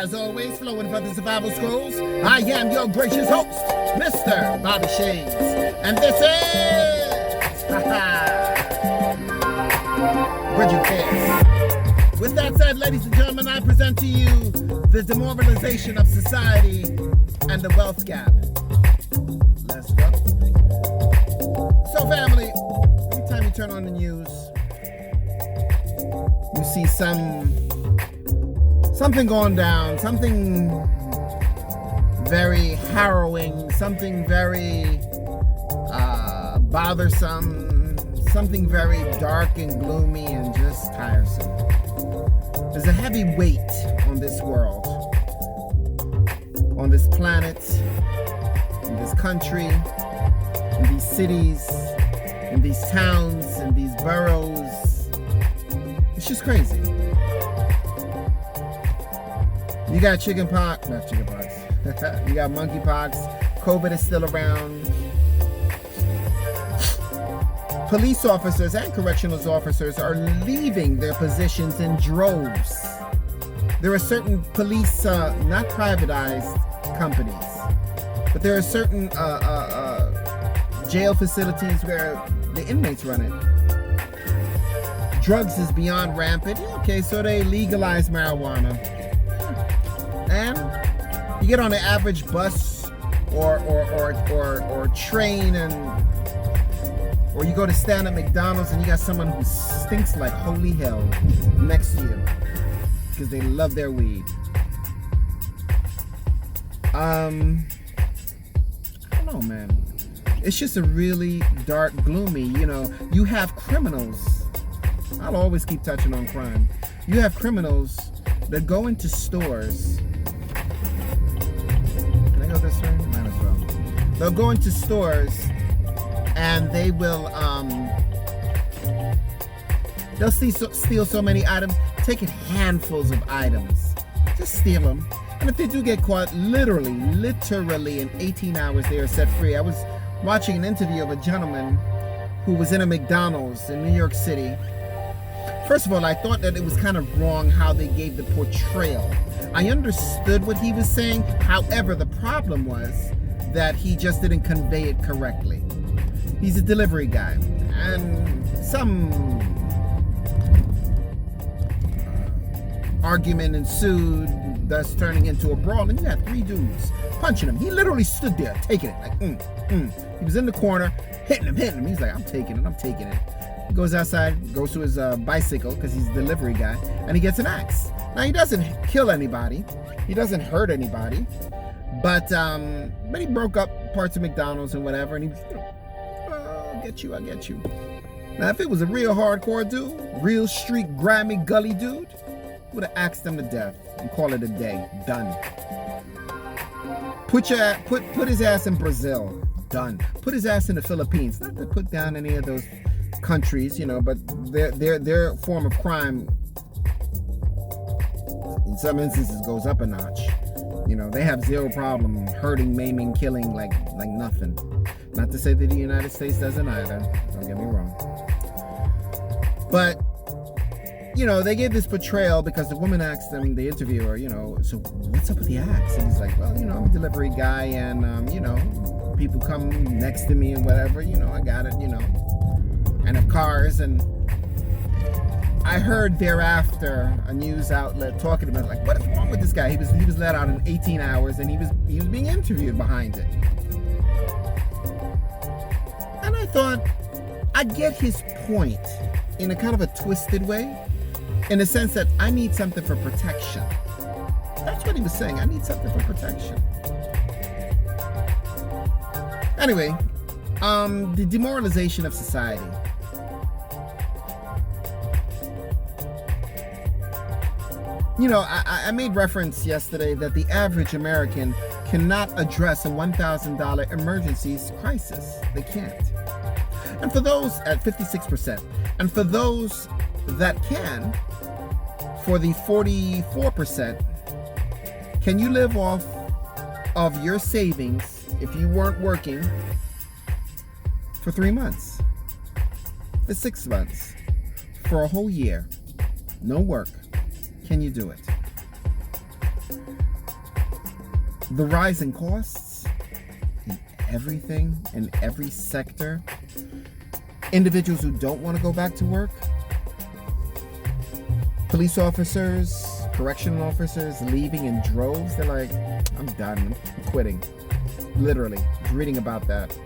as always, flowing from the survival scrolls. I am your gracious host, Mr. Bobby Shades. And this is... Bridget Cares. With that said, ladies and gentlemen, I present to you the demoralization of society and the wealth gap. Let's go. So, family, every time you turn on the news, you see something going down, something very harrowing, something very bothersome, something very dark and gloomy and just tiresome. There's a heavy weight on this world, on this planet, in this country, in these cities, in these towns, in these boroughs. It's just crazy. You got not chickenpox. You got monkeypox. COVID is still around. Police officers and correctional officers are leaving their positions in droves. There are certain police, not privatized companies, but there are certain jail facilities where the inmates run it. Drugs is beyond rampant. Okay, so they legalize marijuana. And you get on an average bus or train, or you go to stand at McDonald's and you got someone who stinks like holy hell next to you because they love their weed. I don't know, man. It's just a really dark, gloomy, you have criminals. I'll always keep touching on crime. You have criminals that go into stores. Can I go this way? Might as well. They'll go into stores and they will they'll steal so many items, taking handfuls of items. Just steal them. And if they do get caught, literally in 18 hours they are set free. I was watching an interview of a gentleman who was in a McDonald's in New York City. First of all, I thought that it was kind of wrong how they gave the portrayal. I understood what he was saying. However, the problem was that he just didn't convey it correctly. He's a delivery guy, and some argument ensued, thus turning into a brawl, and you had 3 dudes punching him. He literally stood there taking it, like, He was in the corner, hitting him. He's like, I'm taking it. He goes outside, goes to his bicycle, because he's a delivery guy, and he gets an axe. Now, he doesn't kill anybody. He doesn't hurt anybody. But he broke up parts of McDonald's and whatever, and he was, I'll get you. Now, if it was a real hardcore dude, real street grimy gully dude, would have axed him to death and call it a day. Done. Put his ass in Brazil. Done. Put his ass in the Philippines. Not to put down any of those countries, but their form of crime in some instances goes up a notch. They have zero problem hurting, maiming, killing like nothing. Not to say that the United States doesn't either. Don't get me wrong. But they gave this portrayal because the woman asked them, the interviewer, so what's up with the axe? And he's like, well, I'm a delivery guy, and people come next to me and whatever, I got it, and of cars. And I heard thereafter a news outlet talking about, like, what is wrong with this guy? He was let out in 18 hours, and he was being interviewed behind it. And I thought, I get his point in a kind of a twisted way, in the sense that I need something for protection. That's what he was saying. I need something for protection. Anyway, the demoralization of society. I made reference yesterday that the average American cannot address a $1,000 emergency crisis. They can't. And for those at 56%, and for those that can, for the 44%, can you live off of your savings if you weren't working for 3 months, for 6 months, for a whole year, no work? Can you do it? The rise in costs in everything, in every sector. Individuals who don't want to go back to work. Police officers, correctional officers leaving in droves. They're like, I'm done, I'm quitting. Literally, reading about that.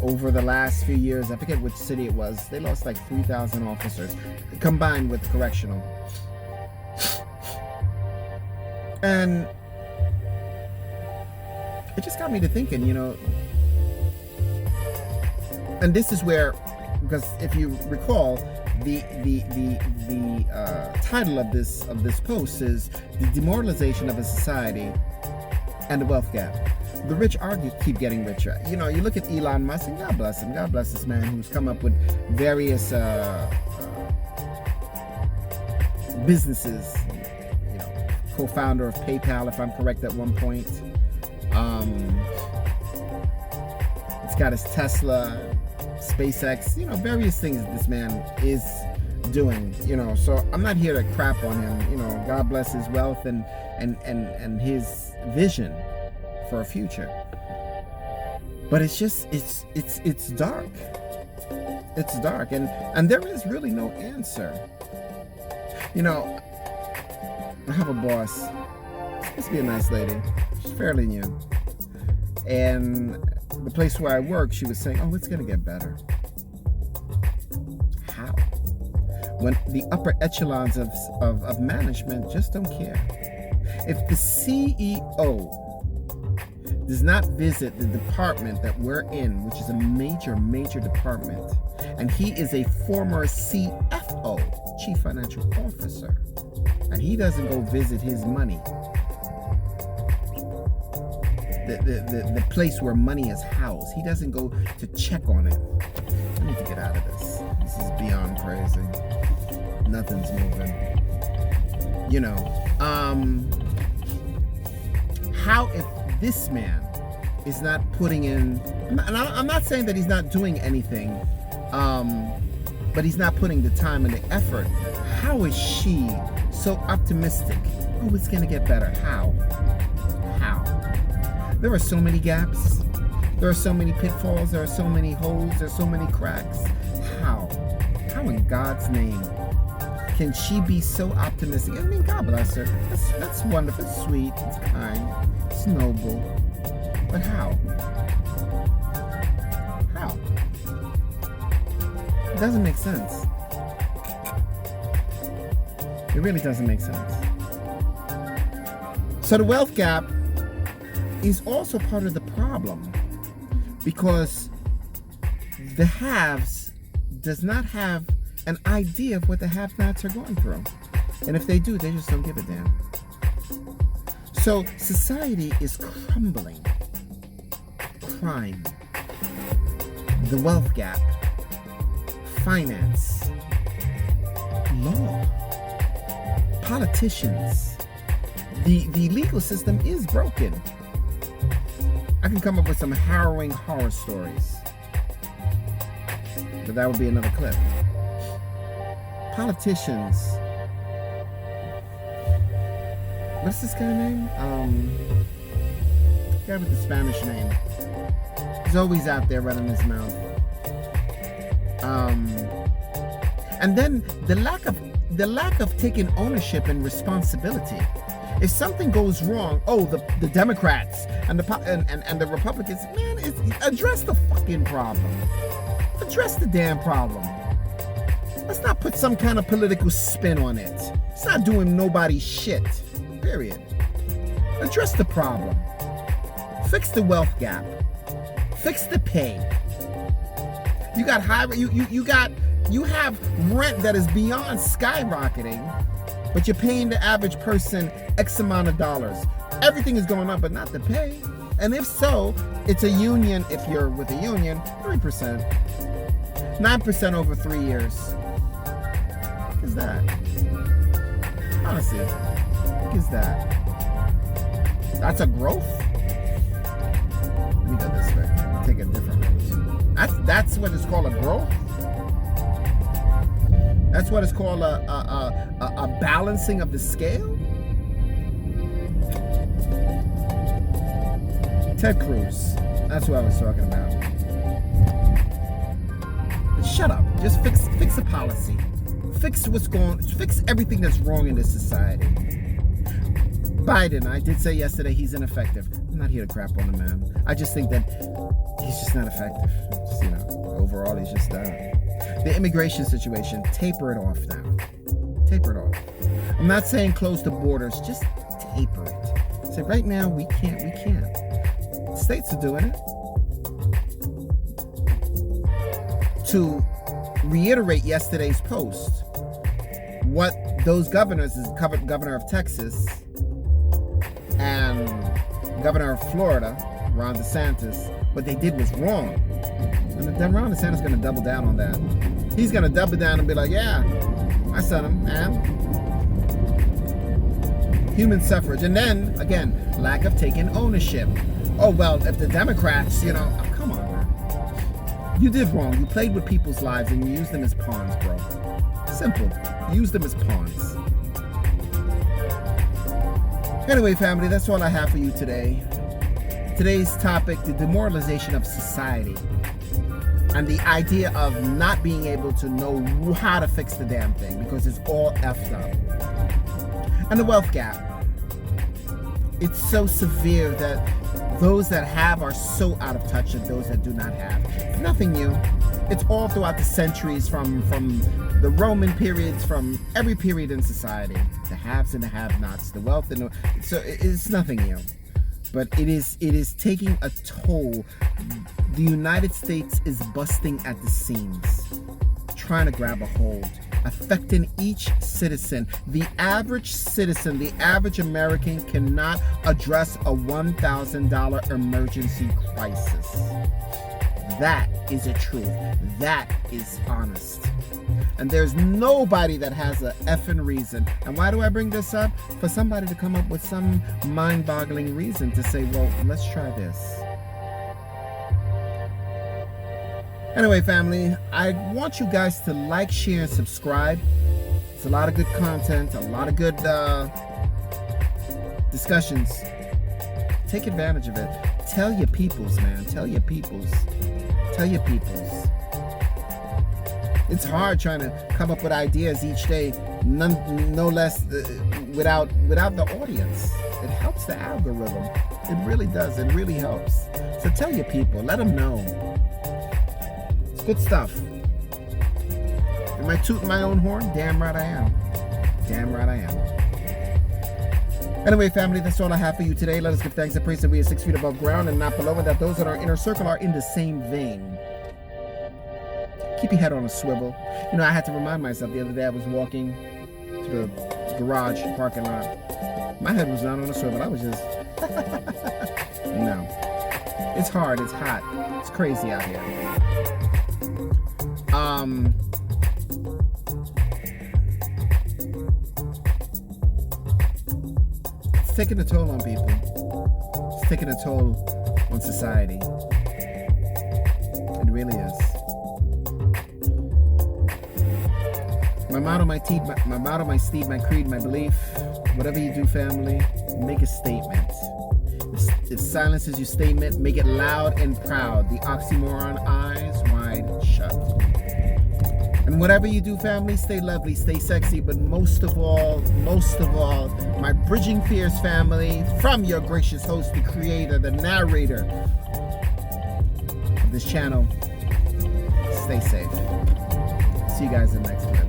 Over the last few years, I forget which city it was, they lost like 3,000 officers, combined with correctional. And it just got me to thinking, you know, and this is where, because if you recall, the title of this post is The Demoralization of a Society and the Wealth Gap. The rich keep getting richer. You know, you look at Elon Musk, and God bless him. God bless this man who's come up with various businesses. You know, co-founder of PayPal, if I'm correct, at one point. He's got his Tesla, SpaceX. You know, various things that this man is doing. You know, so I'm not here to crap on him. You know, God bless his wealth and his vision for a future. But it's just it's dark. It's dark, and there is really no answer. You know, I have a boss. She's be a nice lady. She's fairly new. And the place where I work, she was saying, oh, it's gonna get better. How? When the upper echelons of management just don't care. If the CEO does not visit the department that we're in, which is a major department, and he is a former CFO, Chief Financial Officer, and he doesn't go visit his money, the place where money is housed, he doesn't go to check on it. I need to get out of this. This is beyond crazy. Nothing's moving. You know, how if this man is not putting in, and I'm not saying that he's not doing anything, but he's not putting the time and the effort. How is she so optimistic? Oh, it's gonna get better. How? There are so many gaps. There are so many pitfalls. There are so many holes. There are so many cracks. How in God's name can she be so optimistic? I mean, God bless her. That's wonderful. It's sweet. It's kind. It's noble. But how? How? It doesn't make sense. It really doesn't make sense. So the wealth gap is also part of the problem, because the haves does not have an idea of what the have-nots are going through. And if they do, they just don't give a damn. So society is crumbling. Crime, the wealth gap, finance, law, politicians. The legal system is broken. I can come up with some harrowing horror stories, but that would be another clip. Politicians. What's this guy's name? Guy with the Spanish name. He's always out there running his mouth. And then the lack of taking ownership and responsibility. If something goes wrong, the Democrats and the Republicans, man, address the fucking problem. Address the damn problem. Let's not put some kind of political spin on it. It's not doing nobody shit. Period. Address the problem. Fix the wealth gap. Fix the pay. You got you have rent that is beyond skyrocketing, but you're paying the average person X amount of dollars. Everything is going up, but not the pay. And if so, it's a union. If you're with a union, 3%, 9% over 3 years. What is that? Honestly, what is that? That's a growth? Let me go this way. I'll take a different route. That's what it's called, a growth? That's what it's called, a balancing of the scale? Ted Cruz. That's what I was talking about. Shut up. Just fix the policy. Fix everything that's wrong in this society. Biden, I did say yesterday he's ineffective. I'm not here to crap on the man. I just think that he's just not effective. Just, overall, he's just done. The immigration situation, taper it off now. Taper it off. I'm not saying close the borders, just taper it. Say right now, we can't. States are doing it. To reiterate yesterday's post, what those governors, governor of Texas and governor of Florida, Ron DeSantis, what they did was wrong. And then Ron DeSantis is going to double down on that. He's going to double down and be like, yeah, I said him, man. Human suffrage. And then, again, lack of taking ownership. Oh, well, if the Democrats, oh, come on, man. You did wrong. You played with people's lives and you used them as pawns, bro. Simple. Use them as pawns. Anyway, family, that's all I have for you today. Today's topic, the demoralization of society. And the idea of not being able to know how to fix the damn thing because it's all effed up. And the wealth gap. It's so severe that those that have are so out of touch of those that do not have. It's nothing new. It's all throughout the centuries from the Roman periods, from every period in society. The haves and the have-nots, the wealth and so it's nothing new. But it is taking a toll. The United States is busting at the seams, trying to grab a hold, affecting each citizen. The average citizen, the average American cannot address a $1,000 emergency crisis. That is a truth. That is honest. And there's nobody that has a effing reason. And why do I bring this up? For somebody to come up with some mind-boggling reason to say, well, let's try this. Anyway, family, I want you guys to like, share, and subscribe. It's a lot of good content, a lot of good discussions. Take advantage of it. Tell your peoples, man. Tell your peoples. Tell your peoples. It's hard trying to come up with ideas each day, no less without the audience. It helps the algorithm. It really does. It really helps. So tell your people. Let them know. It's good stuff. Am I tooting my own horn? Damn right I am. Damn right I am. Anyway, family, that's all I have for you today. Let us give thanks and praise that we are 6 feet above ground and not below, and that those in our inner circle are in the same vein. Keep your head on a swivel. I had to remind myself the other day I was walking to the garage parking lot. My head was not on a swivel. I was just... No. It's hard. It's hot. It's crazy out here. It's taking a toll on people. It's taking a toll on society. It really is. My motto, my steed, my creed, my belief. Whatever you do, family, make a statement. If silence is your statement, make it loud and proud. The oxymoron, eyes wide shut. And whatever you do, family, stay lovely, stay sexy, but most of all, my Bridging Fears family, from your gracious host, the creator, the narrator of this channel, stay safe. See you guys in the next clip.